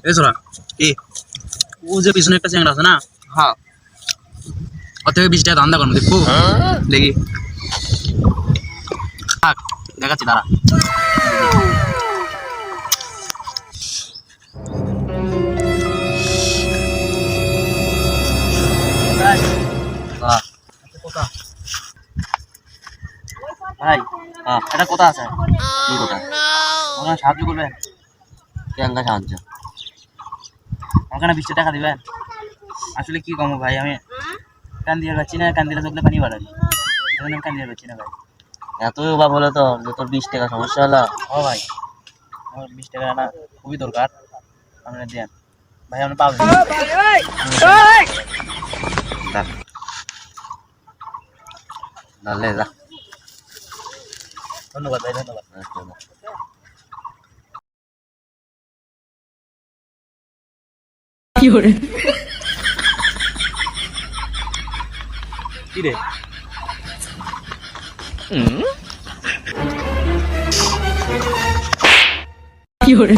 এই ছোড়া এ ও যে পিছনে একটা চ্যাংড়া আছে না হ্যাঁ ওর থেকে 20 টাকা ধান্দা করবো দেখবো দেখি থাক দেখাচ্ছি দাঁড়া ভাই এটা কোথা আছে কি কথা ওখানে সাহায্য করবেন কেঙ্গা সাহায্য ওখানে 20 টাকা দিবেন আসলে কি কমো ভাই আমি কান্দিয়া পাচ্ছি না কান্দিলা চোখলে পানি বাড়ালি এখন আমি কান্দিয়া পাচ্ছি না ভাই এতই অভাব হলো তো যে তোর 20 টাকা সমস্যা হলো ও ভাই আমার 20 টাকা না খুবই দরকার আপনি দেন ভাই আপনি পাবেন তাহলে যা ধন্যবাদ ভাই ধন্যবাদ কি রে কি রে